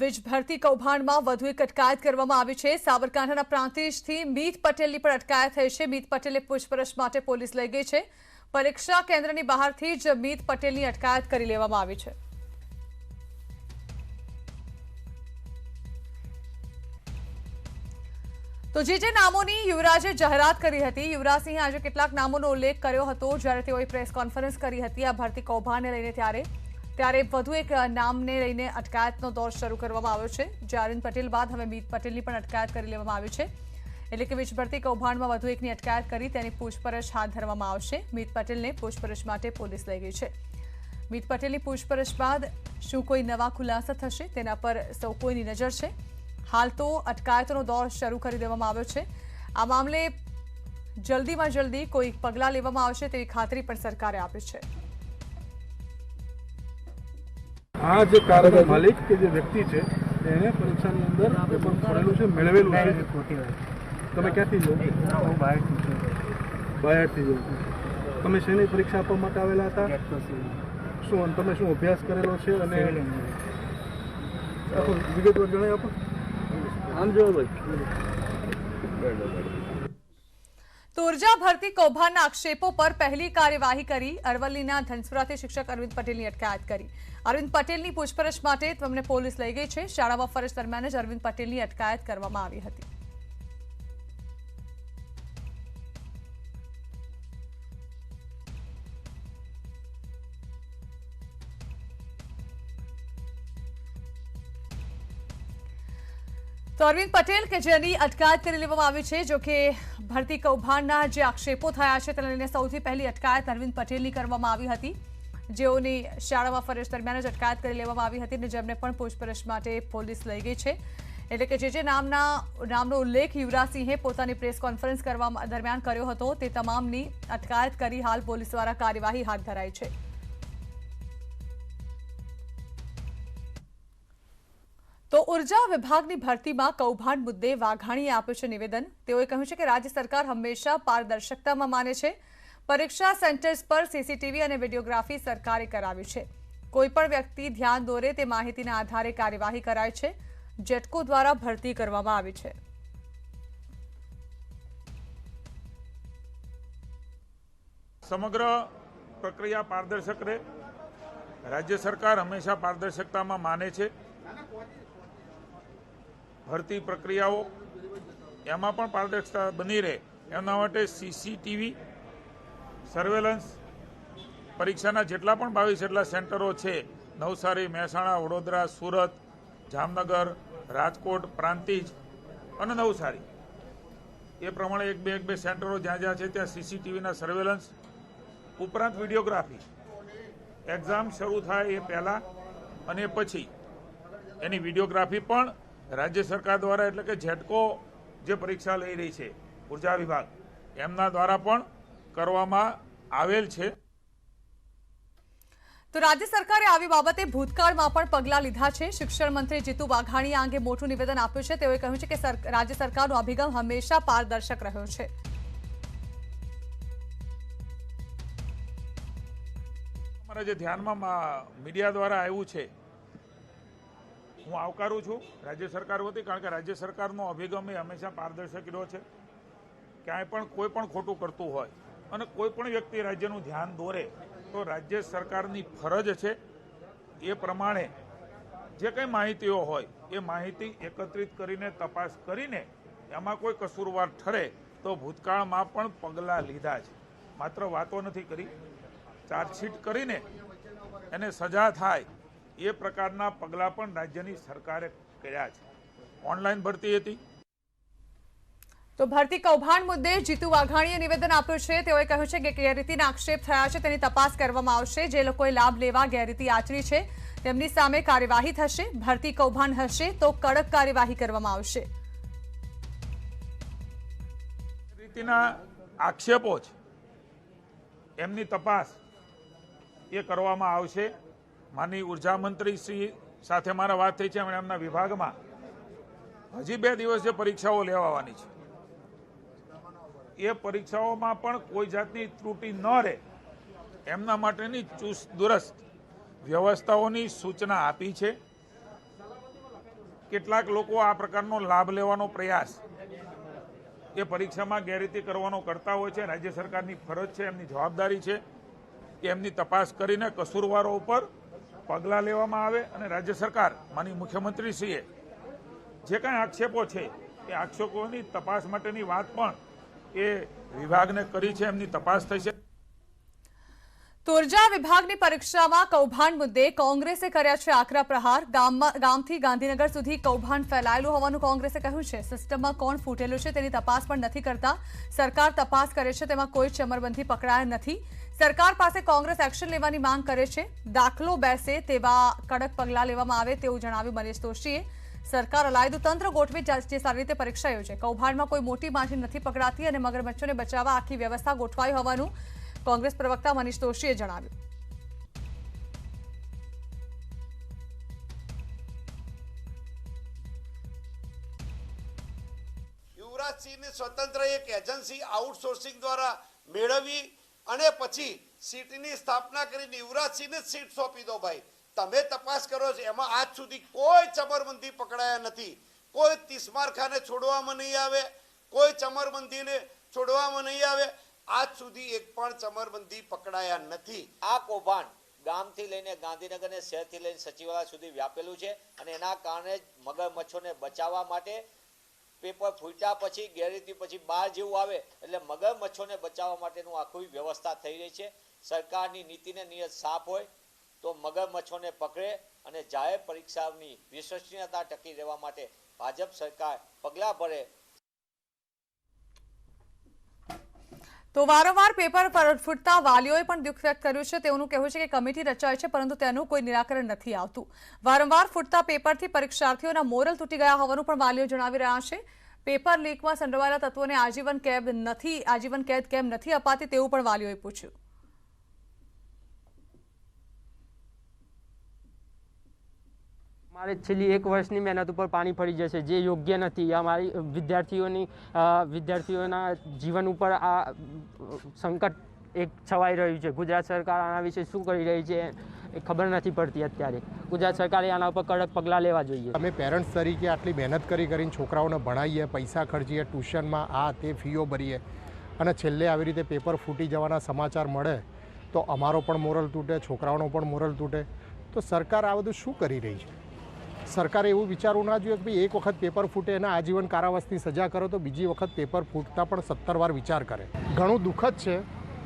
વીજ ભરતી કૌભાંડમાં વધુ એક અટકાયત કરવામાં આવી છે। સાબરકાંઠાના પ્રાંતિજથી મીત પટેલની પણ અટકાયત થઈ છે। મીત પટેલે પૂછપરછ માટે પોલીસ લઈ ગઈ છે। પરીક્ષા કેન્દ્રની બહારથી જ મીત પટેલની અટકાયત કરી લેવામાં આવી છે। તો જે નામોની યુવરાજે જાહેરાત કરી હતી, યુવરાજસિંહે આજે કેટલાક નામોનો ઉલ્લેખ કર્યો હતો જ્યારે તેઓએ પ્રેસ કોન્ફરન્સ કરી હતી આ ભરતી કૌભાંડને લઈને। ત્યારે વધુ એક નામને લઈને અટકાયતનો દોર શરૂ કરવામાં આવ્યો છે। જે અરવિંદ પટેલ બાદ હવે મીત પટેલની પણ અટકાયત કરી લેવામાં આવી છે। એટલે કે વીજ ભરતી કૌભાંડમાં વધુ એકની અટકાયત કરી તેની પૂછપરછ હાથ ધરવામાં આવશે। મીત પટેલને પૂછપરછ માટે પોલીસ લઈ ગઈ છે। મીત પટેલની પૂછપરછ બાદ શું કોઈ નવા ખુલાસા થશે તેના પર સૌ કોઈની નજર છે। હાલ તો અટકાયતનો દોર શરૂ કરી દેવામાં આવ્યો છે। આ મામલે જલ્દીમાં જલ્દી કોઈ પગલાં લેવામાં આવશે તેવી ખાતરી પણ સરકારે આપી છે। આ જે કારનો માલિક કે જે વ્યક્તિ છે એને પરીક્ષાની અંદર પેપર ફોડેલું છે, મેળવેલું છે। તમે ક્યાંથી જો? હું બહારથી જો? તમે શેની પરીક્ષા આપવા માટે આવેલા હતા? શું તમે શું અભ્યાસ કરેલો છે અને વિગતવાર જણાવી આપો। આમ જો ભાઈ તો ઉર્જા ભરતી કૌભાંડના આક્ષેપો પર પહેલી કાર્યવાહી કરી અરવલ્લીના ધનસુરાથી શિક્ષક અરવિંદ પટેલની અટકાયત કરી। અરવિંદ પટેલની પૂછપરછ માટે તેમને પોલીસ લઈ ગઈ છે। શાળામાં ફરજ દરમિયાન જ અરવિંદ પટેલની અટકાયત કરવામાં આવી હતી। તો અરવિંદ પટેલ કે જેની અટકાયત કરી લેવામાં આવી છે। જો કે ભરતી કૌભાંડના જે આક્ષેપો થયા છે તેને લઈને સૌથી પહેલી અટકાયત અરવિંદ પટેલની કરવામાં આવી હતી, જેઓની શાળામાં ફરજ દરમિયાન જ અટકાયત કરી લેવામાં આવી હતી અને જેમને પણ પૂછપરછ માટે પોલીસ લઈ ગઈ છે। એટલે કે જે નામનો ઉલ્લેખ યુવરાજસિંહે પોતાની પ્રેસ કોન્ફરન્સ દરમિયાન કર્યો હતો તે તમામની અટકાયત કરી હાલ પોલીસ દ્વારા કાર્યવાહી હાથ ધરાઈ છે। તો ઉર્જા વિભાગની ભરતીમાં કૌભાંડ મુદ્દે વાઘાણીએ આપ્યું છે નિવેદન। તેઓએ કહ્યું છે કે રાજ્ય સરકાર હંમેશા પારદર્શકતામાં માને છે। પરીક્ષા સેન્ટર્સ પર સીસીટીવી અને વિડીયોગ્રાફી સરકારે કરાવી છે। કોઈપણ વ્યક્તિ ધ્યાન દોરે તે માહિતીના આધારે કાર્યવાહી કરાય છે। જેટકો દ્વારા ભરતી કરવામાં આવી છે। સમગ્ર પ્રક્રિયા પારદર્શક રહે, રાજ્ય સરકાર હંમેશા પારદર્શકતામાં માને છે। ભરતી પ્રક્રિયાઓ એમાં પણ પારદર્શકતા બની રહે એના માટે સીસીટીવી સર્વેલન્સ પરીક્ષાના જેટલા પણ 22 જેટલા સેન્ટરો છે, નવસારી, મહેસાણા, વડોદરા, સુરત, જામનગર, રાજકોટ, પ્રાંતિજ અને નવસારી, એ પ્રમાણે એક બે સેન્ટરો જ્યાં છે ત્યાં સીસીટીવીના સર્વેલન્સ ઉપરાંત વિડીયોગ્રાફી એક્ઝામ શરૂ થાય એ પહેલાં અને પછી એની વિડીયોગ્રાફી પણ રાજ્ય સરકાર દ્વારા, એટલે કે જેટકો જે પરીક્ષા લઈ રહી છે ઉર્જા વિભાગ, એમના દ્વારા પણ કરવામાં આવેલ છે। તો રાજ્ય સરકારે આવી બાબતે ભૂતકાળમાં પણ પગલાં લીધા છે। શિક્ષણ મંત્રી જીતુ વાઘાણીએ આ અંગે મોટું નિવેદન આપ્યું છે। તેઓએ કહ્યું છે કે રાજ્ય સરકારનો અભિગમ હંમેશા પારદર્શક રહ્યો છે। અમારા જે ધ્યાનમાં મીડિયા દ્વારા આવ્યું છે, હું આવકારું છું રાજ્ય સરકાર વતી, કારણ કે રાજ્ય સરકારનો અભિગમ એ હંમેશા પારદર્શક રહ્યો છે। ક્યાંય પણ કોઈ પણ ખોટું કરતું હોય અને કોઈ પણ વ્યક્તિ રાજ્યનું ધ્યાન દોરે તો રાજ્ય સરકારની ફરજ છે એ પ્રમાણે જે કંઈ માહિતીઓ હોય એ માહિતી એકત્રિત કરીને તપાસ કરીને એમાં કોઈ કસૂરવાર ઠરે તો ભૂતકાળમાં પણ પગલાં લીધા છે। માત્ર વાતો નથી કરી, ચાર્જશીટ કરીને એને સજા થાય એ પ્રકારના પગલાં પણ રાજ્યની સરકારે કર્યા છે। ઓનલાઈન ભરતી હતી। તો ભરતી કૌભાંડ મુદ્દે જીતુ વાઘાણીએ નિવેદન આપ્યું છે। તેઓએ કહ્યું છે કે ગેરરીતિના આક્ષેપ થયા છે તેની તપાસ કરવામાં આવશે। જે લોકોએ લાભ લેવા ગેરરીતિ આચરી છે તેમની સામે કાર્યવાહી થશે। ભરતી કૌભાંડ હશે તો કડક કાર્યવાહી કરવામાં આવશે। રીતિના આક્ષેપો છે એમની તપાસ એ કરવામાં આવશે। માનનીય ઉર્જા મંત્રી શ્રી સાથે મારા વાત થઈ છે, એમણે એમના વિભાગમાં હજી 2 દિવસ જે પરીક્ષાઓ લેવાની છે એ પરીક્ષાઓમાં પણ કોઈ જાતની ત્રુટિ ન રહે એમના માટેની ચુસ્ત દુરસ્ત વ્યવસ્થાઓની સૂચના આપી છે। કેટલાક લોકો આ પ્રકારનો લાભ લેવાનો પ્રયાસ એ પરીક્ષામાં ગેરરીતિ કરવાનો કરતા હોય છે. રાજ્ય સરકારની ફરજ છે, એમની જવાબદારી છે કે એમની તપાસ કરીને કસૂરવારો ઉપર પગલાં લેવામાં આવે. અને રાજ્ય સરકાર માનનીય મુખ્યમંત્રીશ્રીએ જે કાંઈ આક્ષેપો છે એ આક્ષેપોની તપાસ માટેની વાત પણ એ વિભાગને કરી છે, એમની તપાસ થઈ છે. તો ઉર્જા વિભાગની પરીક્ષામાં કૌભાંડ મુદ્દે કોંગ્રેસે કર્યા છે આકરા પ્રહાર. ગામથી ગાંધીનગર સુધી કૌભાંડ ફેલાયેલું હોવાનું કોંગ્રેસે કહ્યું છે. સિસ્ટમમાં કોણ ફૂટેલું છે તેની તપાસ પણ નથી કરતા. સરકાર તપાસ કરે છે, તેમાં કોઈ ચમરબંધી પકડાયા નથી. સરકાર પાસે કોંગ્રેસ એક્શન લેવાની માંગ કરે છે. દાખલો બેસે તેવા કડક પગલાં લેવામાં આવે તેવું જણાવ્યું મનીષ દોશીએ. સરકાર અલાયદું તંત્ર ગોઠવી જે સારી રીતે પરીક્ષા યોજે. કૌભાંડમાં કોઈ મોટી માછલી નથી પકડાતી અને મગરમચ્છોને બચાવવા આખી વ્યવસ્થા ગોઠવાઈ હોવાનું કોંગ્રેસ પ્રવક્તા મનીષ દોશીએ જણાવ્યું. યુવરાજસિંહની સ્વતંત્ર એક એજન્સી આઉટસોર્સિંગ દ્વારા મેળવી અને પછી સીટની સ્થાપના કરીને યુવરાજસિંહને સીટ સોંપી દો. ભાઈ તમે તપાસ કરો છો, એમાં આજ સુધી કોઈ ચમરબંધી પકડાયા નથી. કોઈ તિસ્મારખાને છોડવામાં નહીં આવે, કોઈ ચમરબંધીને છોડવામાં નહીં આવે. આજ સુધી એક પણ ચમરબંધી પકડાયા નથી. આ કૌભાંડ ગામથી લઈને ગાંધીનગર ને શહેરથી લઈને સચિવાલય સુધી વ્યાપેલું છે અને એના કારણે જ મગરમચ્છોને બચાવવા માટે પેપર ફૂટ્યા પછી ગેરરીતિ પછી બહાર જેવું આવે એટલે મગરમચ્છોને બચાવવા માટેનું આખી વ્યવસ્થા થઈ રહી છે. સરકારની નીતિને નિયત સાફ હોય તો મગરમચ્છોને પકડે અને જાહેર પરીક્ષાની વિશ્વસનીયતા ટકી રહેવા માટે ભાજપ સરકાર પગલાં ભરે. તો વારંવાર પેપર પર ફૂટતા વાલીઓએ પણ દુઃખ વ્યક્ત કર્યું છે. તેઓનું કહેવું છે કે કમિટી રચાય છે પરંતુ તેનું કોઈ નિરાકરણ નથી આવતું. વારંવાર ફૂટતા પેપરથી પરીક્ષાર્થીઓના મોરલ તૂટી ગયા હોવાનું પણ વાલીઓ જણાવી રહ્યા છે. પેપર લીકમાં સંડોવાયેલા તત્વોને આજીવન કેદ કેમ નથી અપાતી તેવું પણ વાલીઓએ પૂછ્યું. મારે છેલ્લી 1 વર્ષની મહેનત ઉપર પાણી ફરી જશે, જે યોગ્ય નથી. અમારી વિદ્યાર્થીઓના જીવન ઉપર આ સંકટ એક છવાઈ રહ્યું છે. ગુજરાત સરકાર આના વિશે શું કરી રહી છે એ ખબર નથી પડતી. અત્યારે ગુજરાત સરકારે આના ઉપર કડક પગલાં લેવા જોઈએ. અમે પેરેન્ટ્સ તરીકે આટલી મહેનત કરીને છોકરાઓને ભણાવીએ, પૈસા ખર્ચીએ, ટ્યુશનમાં આ તે ફીઓ ભરીએ અને છેલ્લે આવી રીતે પેપર ફૂટી જવાના સમાચાર મળે તો અમારો પણ મોરલ તૂટે, છોકરાઓનો પણ મોરલ તૂટે. તો સરકાર આ બધું શું કરી રહી છે? સરકારે એવું વિચારવું ના જોઈએ કે ભાઈ એક વખત પેપર ફૂટે એને આજીવન કારાવાસની સજા કરો તો બીજી વખત પેપર ફૂટતા પણ 17 વાર વિચાર કરે. ઘણું દુઃખદ છે,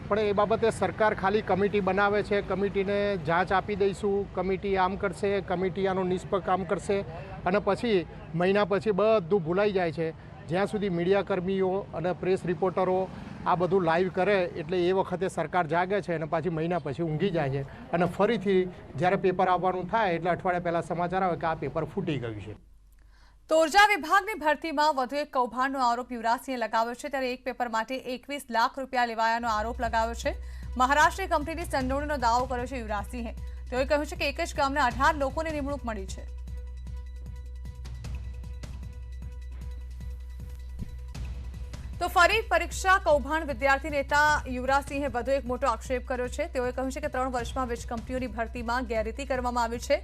પણ એ બાબતે સરકાર ખાલી કમિટી બનાવે છે, કમિટીને જાંચ આપી દઈશું, કમિટી આમ કરશે, કમિટી આનું નિષ્પક્ષ કામ કરશે અને પછી મહિના પછી બધું ભૂલાઈ જાય છે. જ્યાં સુધી મીડિયાકર્મીઓ અને પ્રેસ રિપોર્ટરો આ બધું લાઈવ કરે એટલે એ વખતે સરકાર જાગે છે અને પાછી મહિના પછી ઊંઘી જાય છે અને ફરીથી જ્યારે પેપર આવવાનું થાય એટલે અઠવાડિયા પહેલાં સમાચાર આવે કે આ પેપર ફૂટી ગયું છે. તો ઉર્જા વિભાગની ભરતીમાં વધુ એક કૌભાંડનો આરોપ યુવરાજસિંહે લગાવ્યો છે. ત્યારે એક પેપર માટે 21 લાખ રૂપિયા લેવાયાનો આરોપ લગાવ્યો છે. મહારાષ્ટ્રની કંપનીની સંડોવણીનો દાવો કર્યો છે યુવરાજસિંહે. તેઓએ કહ્યું છે કે એક જ ગામના 18 લોકોને નિમણૂક મળી છે. તો ફરી પરીક્ષા કૌભાંડ વિદ્યાર્થી નેતા યુવરાજસિંહે વધુ એક મોટો આક્ષેપ કર્યો છે. તેઓએ કહ્યું છે કે 3 વર્ષમાં વીજ કંપનીઓની ભરતીમાં ગેરરીતિ કરવામાં આવી છે.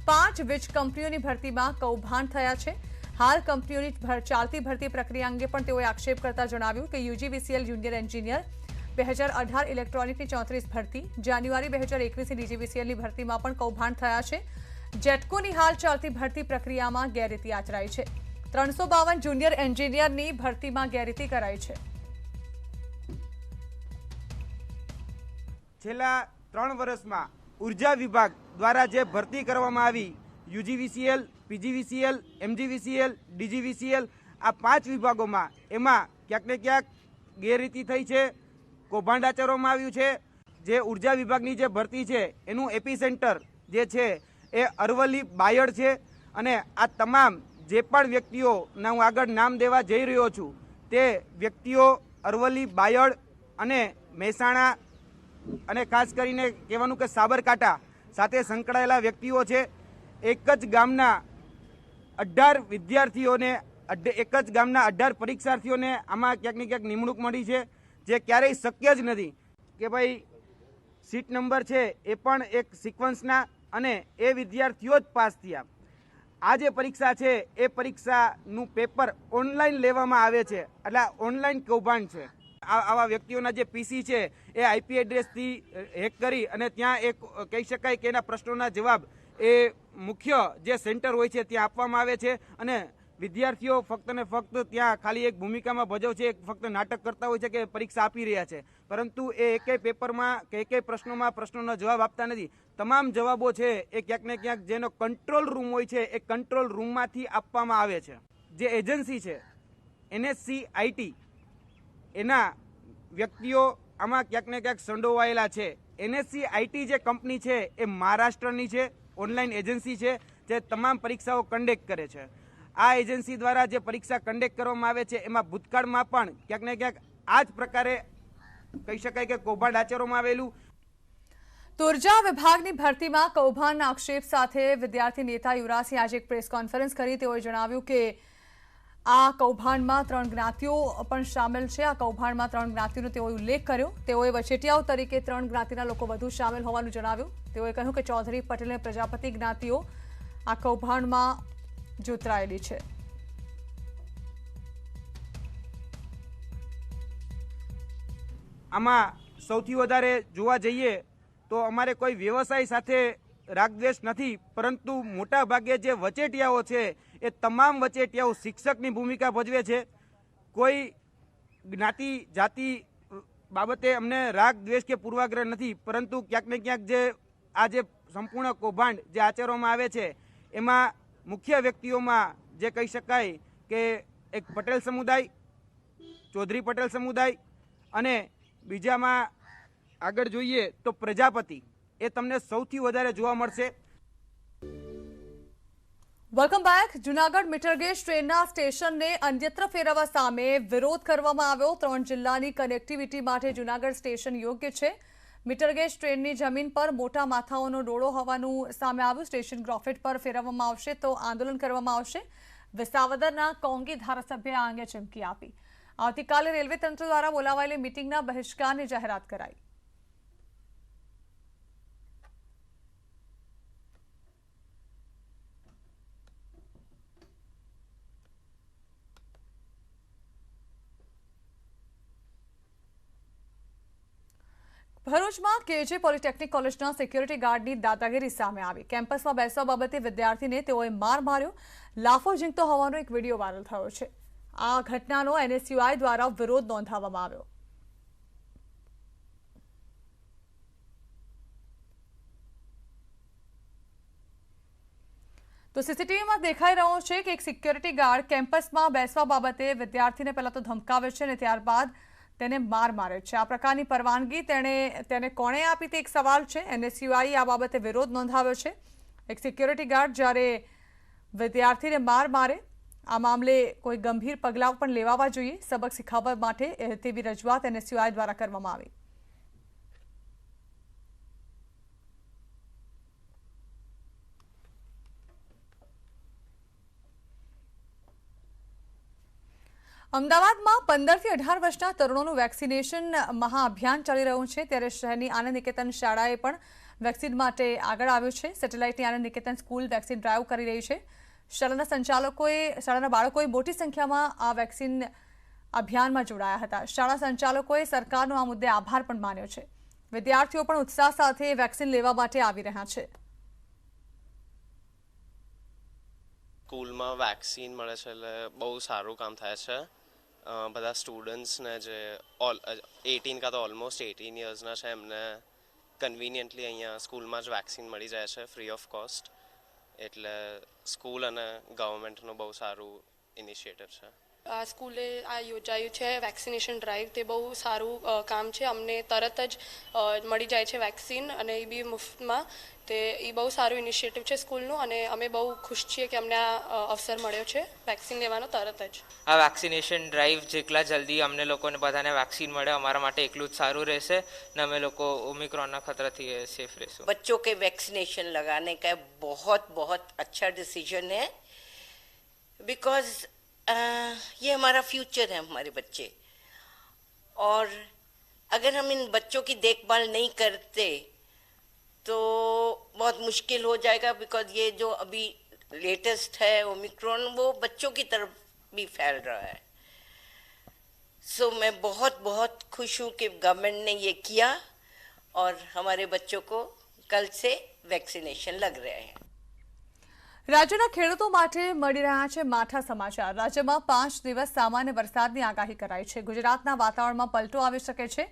5 વીજ કંપનીઓની ભરતીમાં કૌભાંડ થયા છે. હાલ કંપનીઓની ચાલતી ભરતી પ્રક્રિયા અંગે પણ તેઓએ આક્ષેપ કરતા જણાવ્યું કે યુજીવીસીએલ જુનિયર એન્જિનિયર 2018 ઇલેક્ટ્રોનિકની 34 ભરતી, જાન્યુઆરી 2021ની ડીજીવીસીએલની ભરતીમાં પણ કૌભાંડ થયા છે. જેટકોની હાલ ચાલતી ભરતી પ્રક્રિયામાં ગેરરીતિ આચરાઈ છે. 352 જુનિયર એન્જિનિયરની ભરતીમાં ગેરરીતિ કરાઈ છે. છેલ્લા 3 વર્ષમાં ઉર્જા વિભાગ દ્વારા જે ભરતી કરવામાં આવી યુજીવીસીએલ, પીજીવીસીએલ, એમજીવીસીએલ, ડીજીવીસીએલ આ 5 વિભાગોમાં એમાં ક્યાંક ને ક્યાંક ગેરરીતિ થઈ છે, કૌભાંડ આચરવામાં આવ્યું છે. જે ઉર્જા વિભાગની જે ભરતી છે એનું એપી સેન્ટર જે છે એ અરવલ્લી બાયડ છે અને આ તમામ જે પણ વ્યક્તિઓના હું આગળ નામ દેવા જઈ રહ્યો છું તે વ્યક્તિઓ અરવલ્લી, બાયડ અને મહેસાણા અને ખાસ કરીને કહેવાનું કે સાબરકાંઠા સાથે સંકળાયેલા વ્યક્તિઓ છે. એક જ ગામના 18 વિદ્યાર્થીઓને, એક જ ગામના 18 પરીક્ષાર્થીઓને આમાં ક્યાંક ને ક્યાંક નિમણૂક મળી છે, જે ક્યારેય શક્ય જ નથી કે ભાઈ સીટ નંબર છે એ પણ એક સિક્વન્સના અને એ વિદ્યાર્થીઓ જ પાસ થયા. આ જે પરીક્ષા છે એ પરીક્ષાનું પેપર ઓનલાઈન લેવામાં આવે છે, એટલે ઓનલાઈન કૌભાંડ છે. આવા વ્યક્તિઓના જે પીસી છે એ આઈપી એડ્રેસથી હેક કરી અને ત્યાં એક કહી શકાય કે એના પ્રશ્નોના જવાબ એ મુખ્ય જે સેન્ટર હોય છે ત્યાં આપવામાં આવે છે અને વિદ્યાર્થીઓ ફક્ત ને ફક્ત ત્યાં ખાલી એક ભૂમિકામાં ભજવ છે, ફક્ત નાટક કરતા હોય છે કે પરીક્ષા આપી રહ્યા છે, પરંતુ એ એકેય પેપરમાં કે એકેય પ્રશ્નોનો જવાબ આપતા નથી. તમામ જવાબો છે એ ક્યાંક ને ક્યાંક જેનો કંટ્રોલ રૂમ હોય છે એ કંટ્રોલ રૂમમાંથી આપવામાં આવે છે. જે એજન્સી છે NSCIT એના વ્યક્તિઓ આમાં ક્યાંક ને ક્યાંક સંડોવાયેલા છે. NSCIT જે કંપની છે એ મહારાષ્ટ્રની છે, ઓનલાઈન એજન્સી છે જે તમામ પરીક્ષાઓ કન્ડક્ટ કરે છે. આ એજન્સી દ્વારા જે પરીક્ષા કન્ડક્ટ કરવામાં આવે છે એમાં ભૂતકાળમાં પણ ક્યાંક ને ક્યાંક આ જ પ્રકારે કહી શકાય કે કૌભાંડ આચરવામાં આવેલું. તો ઉર્જા વિભાગની ભરતીમાં કૌભાંડના આક્ષેપ સાથે વિદ્યાર્થી નેતા યુવરાજસિંહ આજે એક પ્રેસ કોન્ફરન્સ કરી. તેઓએ જણાવ્યું કે આ કૌભાંડમાં 3 જ્ઞાતિઓ પણ સામેલ છે. આ કૌભાંડમાં 3 જ્ઞાતિનો તેઓએ ઉલ્લેખ કર્યો. તેઓએ વચેટિયાઓ તરીકે 3 જ્ઞાતિના લોકો વધુ સામેલ હોવાનું જણાવ્યું. તેઓએ કહ્યું કે ચૌધરી, પટેલ અને પ્રજાપતિ જ્ઞાતિઓ આ કૌભાંડમાં જોતરાયેલી છે. આમાં સૌથી વધારે જોવા જઈએ તો અમારે કોઈ વ્યવસાય સાથે રાગદ્વેષ નથી, પરંતુ મોટા ભાગે જે વચેટિયાઓ છે એ તમામ વચેટિયાઓ શિક્ષકની ભૂમિકા ભજવે છે. કોઈ જ્ઞાતિ જાતિ બાબતે અમને રાગ દ્વેષ કે પૂર્વાગ્રહ નથી, પરંતુ ક્યાંક ને ક્યાંક જે આ જે સંપૂર્ણ કૌભાંડ જે આચરવામાં આવે છે એમાં મુખ્ય વ્યક્તિઓમાં જે કહી શકાય કે એક પટેલ સમુદાય, ચૌધરી પટેલ સમુદાય અને બીજામાં આગળ જોઈએ તો પ્રજાપતિ, એ તમને સૌથી વધારે જોવા મળશે. Welcome back. જૂનાગઢ મીટરગેજ ટ્રેનના સ્ટેશનને અન્યત્ર ફેરવવા સામે વિરોધ કરવામાં આવ્યો. 3 જિલ્લાની કનેક્ટિવિટી માટે જૂનાગઢ સ્ટેશન યોગ્ય છે. મીટરગેજ ટ્રેનની જમીન પર મોટા માથાઓનો ડોળો હોવાનું સામે આવ્યું. સ્ટેશન ગ્રોફેટ પર ફેરવવામાં આવશે તો આંદોલન કરવામાં આવશે. વિસાવદરના કોંગી ધારાસભ્યએ આ અંગે ચીમકી આપી. આવતીકાલે રેલવે તંત્ર દ્વારા બોલાવાયેલી મીટિંગના બહિષ્કારની જાહેરાત કરાઈ. ભરૂચમાં કેજે પોલિટેકનિક કોલેજના સિક્યુરિટી ગાર્ડની દાદાગીરી સામે આવી. કેમ્પસમાં બેસવા બાબતે વિદ્યાર્થીને તેઓએ માર માર્યો, લાફો ઝીંકતો હોવાનો એક વિડીયો વાયરલ થયો છે. આ ઘટનાનો NSUI દ્વારા વિરોધ નોંધાવવામાં આવ્યો. તો સીસીટીવીમાં દેખાઈ રહ્યો છે કે એક સિક્યુરિટી ગાર્ડ કેમ્પસમાં બેસવા બાબતે વિદ્યાર્થીને પહેલા તો ધમકાવે છે અને ત્યારબાદ તેને માર મારે છે. આ પ્રકારની પરવાનગી તેને કોણે આપી તે એક સવાલ છે. NSUI આ બાબતે વિરોધ નોંધાવ્યો છે. એક સિક્યુરિટી ગાર્ડ જ્યારે વિદ્યાર્થીને માર મારે, આ મામલે કોઈ ગંભીર પગલાં પણ લેવાવા જોઈએ. સબક શીખવવા માટે તેવી રજૂઆત NSUI દ્વારા કરવામાં આવી. અમદાવાદમાં 15 થી 18 વર્ષના તરુણોનું વેક્સિનેશન મહાઅભિયાન ચાલી રહ્યું છે. ત્યારે શહેરની આનંદ નિકેતન શાળાએ પણ વેક્સિન માટે આગળ આવ્યું છે. સેટેલાઇટની Anand Niketan school vaccine drive કરી રહી છે. શાળાના બાળકોએ મોટી સંખ્યામાં આ વેક્સિન અભિયાનમાં જોડાયા હતા. શાળા સંચાલકોએ સરકારનો આ મુદ્દે આભાર પણ માન્યો છે. વિદ્યાર્થીઓ પણ ઉત્સાહ સાથે વેક્સિન લેવા માટે આવી રહ્યા છે. સ્કૂલમાં વેક્સિન મળે છે એટલે બહુ સારું કામ થાય છે. બધા સ્ટુડન્ટ્સને જે 18 કાં તો ઓલમોસ્ટ 18 યર્સના છે એમને કન્વિનિયન્ટલી અહીંયા સ્કૂલમાં જ વેક્સિન મળી જાય છે ફ્રી ઓફ કોસ્ટ. એટલે સ્કૂલ અને ગવર્મેન્ટનું બહુ સારું ઇનિશિયેટિવ છે. આ સ્કૂલે આ યોજાયું છે વેક્સિનેશન ડ્રાઈવ, તે બહુ સારું કામ છે. અમને તરત જ મળી જાય છે વેક્સિન અને એ બી મુફ્તમાં. તે એ બહુ સારું ઇનિશિયેટિવ છે સ્કૂલનું અને અમે બહુ ખુશ છીએ કે અમને આ અવસર મળ્યો છે વેક્સિન લેવાનો તરત જ. આ વેક્સિનેશન ડ્રાઈવ જેટલા જલ્દી અમને લોકોને બધાને વેક્સિન મળે અમારા માટે એટલું જ સારું રહેશે ને અમે લોકો ઓમિક્રોનના ખતરાથી સેફ રહેશું. बच्चों के वैक्सीनेशन लगाने का बहुत बहुत अच्छा डिसीजन है बिकॉज ये हमारा फ्यूचर है, हमारे बच्चे. और अगर हम इन बच्चों की देखभाल नहीं करते तो बहुत मुश्किल हो जाएगा बिकॉज ये जो अभी लेटेस्ट है ओमिक्रॉन, वो बच्चों की तरफ भी फैल रहा है। सो मैं बहुत बहुत खुश हूँ कि गवर्नमेंट ने ये किया और हमारे बच्चों को कल से वैक्सीनेशन लग रहे हैं। રાજ્યના ખેડૂતો માટે મળી રહ્યા છે માઠા સમાચાર। રાજ્યમાં 5 દિવસ સામાન્ય વરસાદની આગાહી કરાઈ છે। ગુજરાતના વાતાવરણમાં પલટો આવી શકે છે।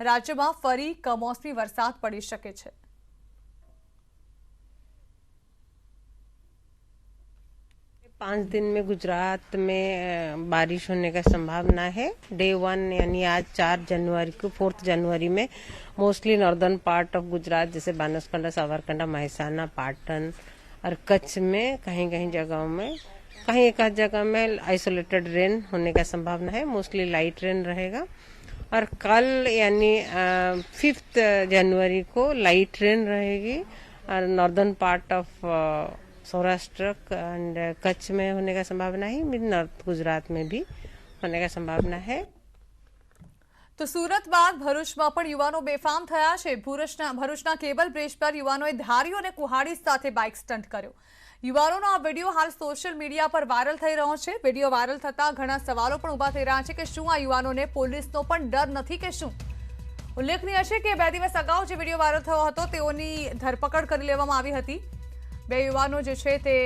રાજ્યમાં ફરી કમોસમી વરસાદ પડી શકે છે। 5 दिन में गुजरात में बारिश होने का संभावना है। डे 1 यानी आज 4 जनवरी को 4 जनवरी में mostly northern part of Gujarat जैसे बनासकांठा, साबरकांठा, महसाना, पाटन और कच्छ में कहीं कहीं जगहों में, कहीं एक आध जगह में आइसोलेटेड रेन होने का संभावना है। मोस्टली लाइट रेन रहेगा। और कल यानी 5 जनवरी को लाइट रेन रहेगी और northern part of Saurashtra and Kutch में होने का संभावना है। मिड नॉर्थ गुजरात में भी होने का संभावना है। तो सूरत बाद भरूचમાં પણ યુવાનો બેફામ થયા છે। ભરૂચના કેબલ બ્રિજ પર યુવાનોએ ધારીઓ અને કુહાડી સાથે બાઇક સ્ટન્ટ કર્યો। યુવાનોનો આ વિડીયો હાલ સોશિયલ મીડિયા પર વાયરલ થઈ રહ્યો છે। વિડીયો વાયરલ થતા ઘણા સવાલો પણ ઊભા થઈ રહ્યા છે કે શું આ યુવાનોને પોલીસનો પણ ડર નથી કે શું? ઉલ્લેખનીય છે કે 2 દિવસ અગાઉ જે વિડીયો વાયરલ થયો હતો તેઓની ધરપકડ કરી લેવામાં આવી હતી। 2 યુવાનો જે છે તે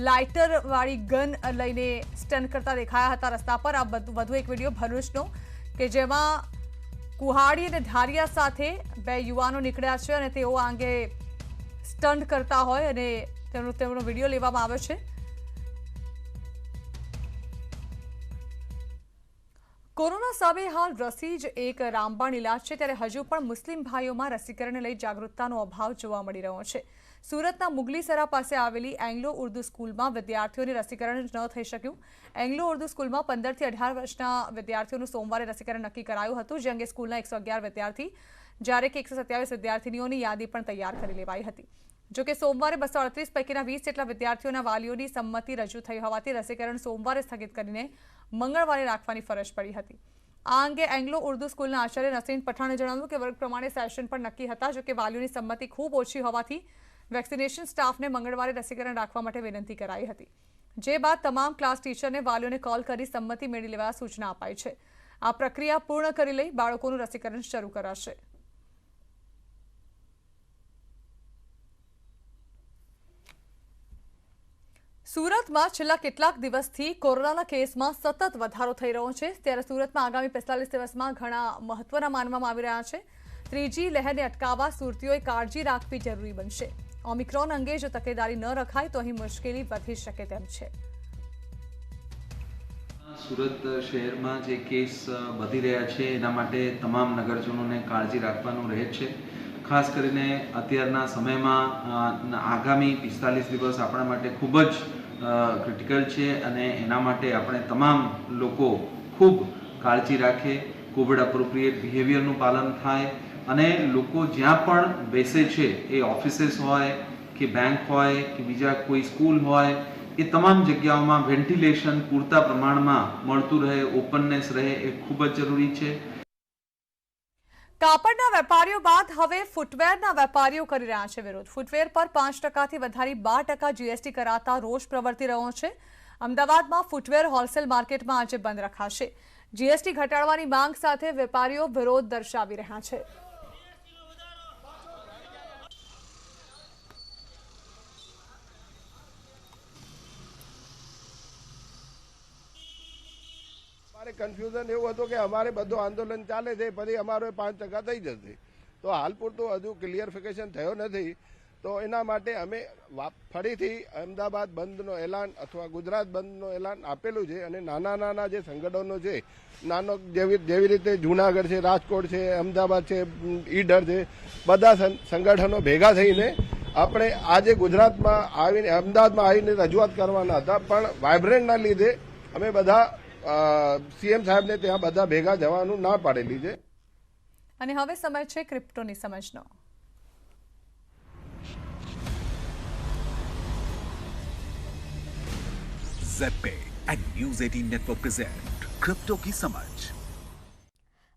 લાઇટર વાળી ગન લઈને સ્ટન્ટ કરતા દેખાયા હતા રસ્તા પર। આ વધુ એક વિડીયો ભરૂચનો કે જેમાં કુહાડી અને ધારિયા સાથે 2 યુવાનો નીકળ્યા છે અને તેઓ આ અંગે સ્ટન્ટ કરતા હોય અને તેમનો વિડીયો લેવામાં આવ્યો છે। કોરોના સામે હાલ રસી જ એક રામબાણ ઇલાજ છે, ત્યારે હજુ પણ મુસ્લિમ ભાઈઓમાં રસીકરણને લઈ જાગૃતતાનો અભાવ જોવા મળી રહ્યો છે। સુરતના મુગલીસરા પાસે આવેલી એંગ્લો ઉર્દુ સ્કૂલમાં વિદ્યાર્થીઓને રસીકરણ ન થઈ શક્યું। એંગ્લો ઉર્દુ સ્કૂલમાં 15 થી 18 વર્ષના વિદ્યાર્થીઓનું સોમવારે રસીકરણ નક્કી કરાયું હતું, જે અંગે સ્કૂલના 111 વિદ્યાર્થી જ્યારે કે 127 વિદ્યાર્થીનીઓની યાદી પણ તૈયાર કરી લેવાઈ હતી। જો કે સોમવારે 238 પૈકીના 20 જેટલા વિદ્યાર્થીઓના વાલીઓની સંમતિ રજૂ થઈ હોવાથી રસીકરણ સોમવારે સ્થગિત કરીને મંગળવારે રાખવાની ફરજ પડી હતી। આ અંગે એંગ્લો ઉર્દુ સ્કૂલના આચાર્ય નસીન પઠાણે જણાવ્યું કે વર્ગ પ્રમાણે સેશન પણ નક્કી હતા, જો કે વાલીઓની સંમતિ ખૂબ ઓછી હોવાથી વેક્સિનેશન સ્ટાફને મંગળવારે રસીકરણ રાખવા માટે વિનંતી કરાઈ હતી, જે બાદ તમામ ક્લાસ ટીચરને વાલીઓને કોલ કરી સંમતિ મેળવી લેવા સૂચના અપાઈ છે। આ પ્રક્રિયા પૂર્ણ કરી લઈ બાળકોનું રસીકરણ શરૂ કરાશે। સુરતમાં છેલ્લા કેટલાક દિવસથી કોરોનાના કેસમાં સતત વધારો થઈ રહ્યો છે, ત્યારે સુરતમાં આગામી 45 દિવસમાં ઘણા મહત્વના માનવામાં આવી રહ્યા છે। ત્રીજી લહેરને અટકાવવા સુરતીઓએ કાળજી રાખવી જરૂરી બનશે। ઓમિક્રોન અંગે જો તકેદારી ન રખાય તો અહીં મુશ્કેલી વધી શકે તેમ છે। સુરત શહેરમાં જે કેસ વધી રહ્યા છે એના માટે તમામ નગરજનોને કાળજી રાખવાનું રહે છે। ખાસ કરીને અત્યારના સમયમાં આગામી 45 દિવસ આપણા માટે ખૂબ જ ક્રિટિકલ છે અને એના માટે આપણે તમામ લોકો ખૂબ કાળજી રાખે, કોવિડ એપ્રોપ્રિએટ બિહેવિયરનું પાલન થાય અને લોકો જ્યાં પણ બેસે છે એ ઓફિસીસ હોય કે બેંક હોય કે બીજા કોઈ સ્કૂલ હોય એ તમામ જગ્યાઓમાં વેન્ટિલેશન પૂરતા પ્રમાણમાં મળતું રહે, ઓપનનેસ રહે એ ખૂબ જ જરૂરી છે। કાપડના વેપારીઓ બાદ હવે ફૂટવેરના વેપારીઓ કરી રહ્યા છે વિરોધ। ફૂટવેર પર 5% થી વધારી 12% જીએસટી કરાતા રોષ પ્રવર્તી રહ્યો છે। અમદાવાદમાં ફૂટવેર હોલસેલ માર્કેટમાં આજે બંધ રખાશે। જીએસટી ઘટાડવાની માંગ સાથે વેપારીઓ વિરોધ દર્શાવી રહ્યા છે। કન્ફ્યુઝન એવું હતું કે અમારે બધું આંદોલન ચાલે છે, પછી અમારો 5% થઈ જશે, તો હાલ પૂરતું હજુ ક્લિયરિફિકેશન થયો નથી। તો એના માટે અમે ફરીથી અમદાવાદ બંધનો એલાન અથવા ગુજરાત બંધનો એલાન આપેલું છે અને નાના નાના જે સંગઠનો છે, નાનો જેવી રીતે જૂનાગઢ છે, રાજકોટ છે, અમદાવાદ છે, ઈડર છે, બધા સંગઠનો ભેગા થઈને આપણે આજે ગુજરાતમાં આવીને અમદાવાદમાં આવીને રજૂઆત કરવાના હતા, પણ વાઇબ્રન્ટના લીધે અમે બધા સીએમ સાહેબને ત્યાં બધા ભેગા જવાનું ના પાડેલી છે। અને હવે સમય છે ક્રિપ્ટોની સમજનો। ઝેપે and news 18 network present crypto की समझ।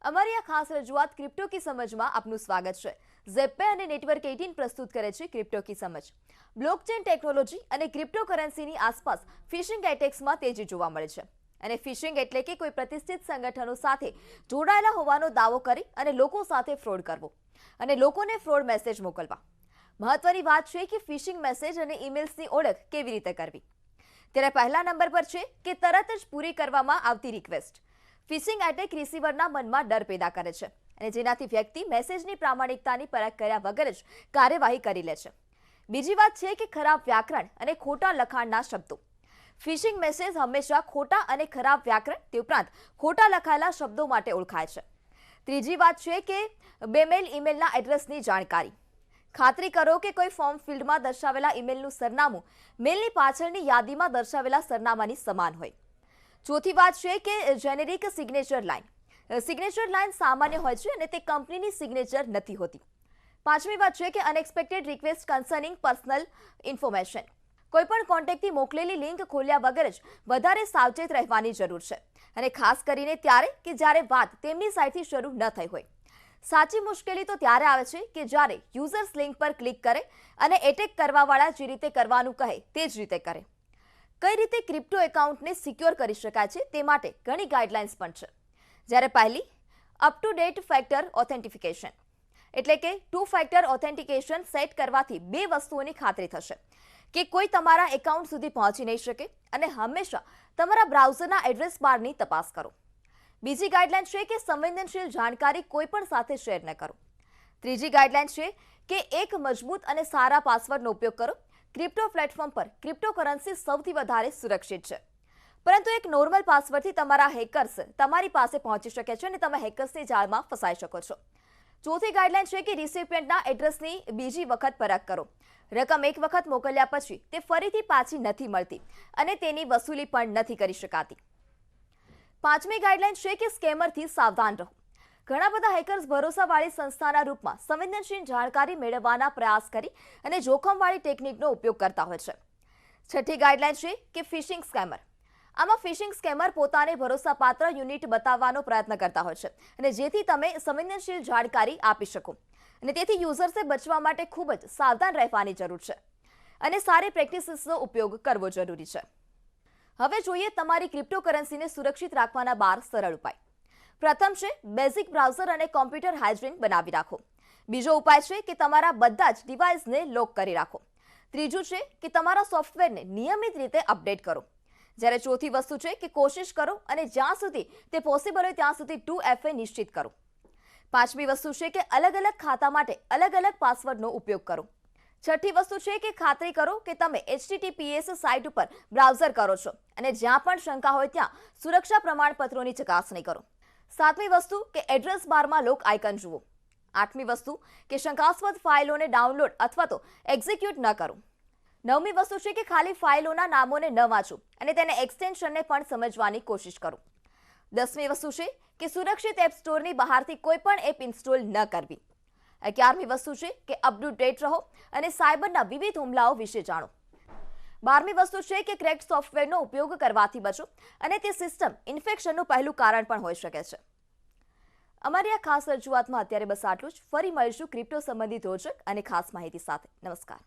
અમારી આ ખાસ રજૂઆત ક્રિપ્ટો की समझમાં આપનું સ્વાગત છે। ઝેપે અને નેટવર્ક 18 પ્રસ્તુત કરે છે ક્રિપ્ટો કી સમજ. બ્લોકચેન ટેકનોલોજી અને ક્રિપ્ટોકરન્સીની આસપાસ ફિશિંગ એટેક્સમાં તેજી જોવા મળે છે. અને ફિશિંગ એટલે કે કોઈ પ્રતિષ્ઠિત સંગઠનો સાથે જોડાયેલા હોવાનો દાવો કરી અને લોકો સાથે ફ્રોડ કરવો અને લોકોને ફ્રોડ મેસેજ મોકલવા. મહત્વની વાત છે કે ફિશિંગ મેસેજ અને ઈમેલ્સની ઓળખ કેવી રીતે કરવી. ત્યારે પહેલા નંબર પર છે કે તરત જ પૂરી કરવામાં આવતી રિક્વેસ્ટ. ફિશિંગ એટેક રિસીવરના મનમાં ડર પેદા કરે છે અને જેનાથી વ્યક્તિ મેસેજની પ્રામાણિકતાની પરખ કર્યા વગર જ કાર્યવાહી કરી લે છે. બીજી વાત છે કે ખરાબ વ્યાકરણ અને ખોટા લખાણના શબ્દો. ફિશિંગ મેસેજ હંમેશા ખોટા અને ખરાબ વ્યાકરણ તે ઉપરાંત ખોટા લખાયેલા શબ્દો માટે ઓળખાય છે. ત્રીજી વાત છે કે બેમેલ ઈમેલના એડ્રેસની જાણકારી. ખાતરી કરો કે કોઈ ફોર્મ ફિલ્ડમાં દર્શાવેલા ઈમેલનું સરનામું મેલની પાછળની યાદીમાં દર્શાવેલા સરનામાની સમાન હોય. ચોથી વાત છે કે generic signature line. Signature line સામાન્ય હોય છે અને તે કંપનીની સિગ્નેચર નથી હોતી. પાંચમી વાત છે કે unexpected request concerning personal information. કોઈપણ કોન્ટેક્ટથી મોકલેલી લિંક ખોલ્યા વગર જ વધારે સાવચેત રહેવાની જરૂર છે અને ખાસ કરીને ત્યારે કે જ્યારે વાત તેમની સાઇટથી શરૂ ન થઈ હોય. સાચી મુશ્કેલી તો ત્યારે આવે છે કે જ્યારે યુઝર્સ લિંક પર ક્લિક કરે અને એટેક કરવાવાળા જે રીતે કરવાનું કહે તે જ રીતે કરે. કઈ રીતે ક્રિપ્ટો એકાઉન્ટને સિક્યોર કરી શકાય છે તે માટે ઘણી ગાઈડલાઇન્સ પણ છે. જ્યારે પહેલી up to date factor authentication એટલે કે 2 ફેક્ટર ઓથેન્ટિકેશન સેટ કરવાથી બે વસ્તુઓની ખાતરી થશે કે કોઈ તમારા એકાઉન્ટ સુધી પહોંચી નહીં શકે અને હંમેશા તમારા બ્રાઉઝરના એડ્રેસ બારની તપાસ કરો. બીજી ગાઈડલાઇન છે કે સંવેદનશીલ જાણકારી કોઈ પણ સાથે શેર ન કરો. ત્રીજી ગાઈડલાઇન છે કે એક મજબૂત અને સારા પાસવર્ડનો ઉપયોગ કરો. ક્રિપ્ટો પ્લેટફોર્મ પર ક્રિપ્ટોકરન્સી સૌથી વધારે સુરક્ષિત છે, પરંતુ એક નોર્મલ પાસવર્ડથી તમારા હેકર્સ તમારી પાસે પહોંચી શકે છે અને તમે હેકર્સની જાળમાં ફસાઈ શકો છો. ચોથી ગાઈડલાઇન છે કે રિસિપિયન્ટના એડ્રેસની બીજી વખત પરખ કરો. રકમ એક વખત મોકલ્યા પછી તે ફરીથી પાછી નથી મળતી અને તેની વસૂલી પણ નથી કરી શકાતી. પાંચમી ગાઈડલાઇન છે કે સ્કેમરથી સાવધાન રહો. ઘણા બધા હેકર્સ ભરોસાવાળી સંસ્થાના રૂપમાં સંવેદનશીલ જાણકારી મેળવવાના પ્રયાસ કરી અને જોખમવાળી ટેકનિકનો ઉપયોગ કરતા હોય છે. છઠ્ઠી ગાઈડલાઇન છે કે ફિશિંગ સ્કેમર. આમાં ફિશિંગ સ્કેમર પોતાને ભરોસાપાત્ર યુનિટ બતાવવાનો પ્રયત્ન કરતા હોય છે અને જેથી તમે સંવેદનશીલ જાણકારી આપી શકો અને તેથી યુઝર્સે બચવા માટે ખૂબ જ સાવધાન રહેવાની જરૂર છે અને સારી પ્રેક્ટિસીસનો ઉપયોગ કરવો જરૂરી છે. હવે જોઈએ તમારી ક્રિપ્ટોકરન્સીને સુરક્ષિત રાખવાના 12 સરળ ઉપાય. પ્રથમ છે બેઝિક બ્રાઉઝર અને કોમ્પ્યુટર હાઇજીન બનાવી રાખો. બીજો ઉપાય છે કે તમારા બધા જ ડિવાઇસને લોક કરી રાખો. ત્રીજું છે કે તમારા સોફ્ટવેરને નિયમિત રીતે અપડેટ કરો. જ્યારે ચોથી વસ્તુ છે કે કોશિશ કરો અને જ્યાં સુધી તે પોસિબલ હોય ત્યાં સુધી 2FA નિશ્ચિત કરો. પાંચમી વસ્તુ છે કે અલગ અલગ ખાતા માટે અલગ અલગ પાસવર્ડનો ઉપયોગ કરો. છઠ્ઠી વસ્તુ છે કે ખાતરી કરો કે તમે HTTPS સાઇટ ઉપર બ્રાઉઝર કરો છો અને જ્યાં પણ શંકા હોય ત્યાં સુરક્ષા પ્રમાણપત્રોની ચકાસણી કરો. સાતમી વસ્તુ કે એડ્રેસ બારમાં લોક આઇકન જુઓ. આઠમી વસ્તુ કે શંકાસ્પદ ફાઇલોને ડાઉનલોડ અથવા તો એક્ઝિક્યુટ ન કરો. નવમી વસ્તુ છે કે ખાલી ફાઇલોના નામોને ન વાંચો અને તેને એક્સટેન્શનને પણ સમજવાની કોશિશ કરો. 10મી વસ્તુ છે કે સુરક્ષિત એપ સ્ટોરની બહારથી કોઈ પણ એપ ઇન્સ્ટોલ ન કરવી. 11મી વસ્તુ છે કે અપ ટુ ડેટ રહો અને સાયબરના વિવિધ હુમલાઓ વિશે જાણો. 12મી વસ્તુ છે કે ક્રેક્ડ સોફ્ટવેરનો ઉપયોગ કરવાથી બચો અને તે સિસ્ટમ ઇન્ફેક્શનનું પહેલું કારણ પણ હોઈ શકે છે. અમારી આ ખાસ રજૂઆતમાં અત્યારે બસ આટલું જ. ફરી મળીશું ક્રિપ્ટો સંબંધિત રોચક અને ખાસ માહિતી સાથે. નમસ્કાર.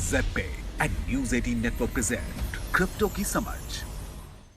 ZPay and News 18 Network present Crypto की समझ.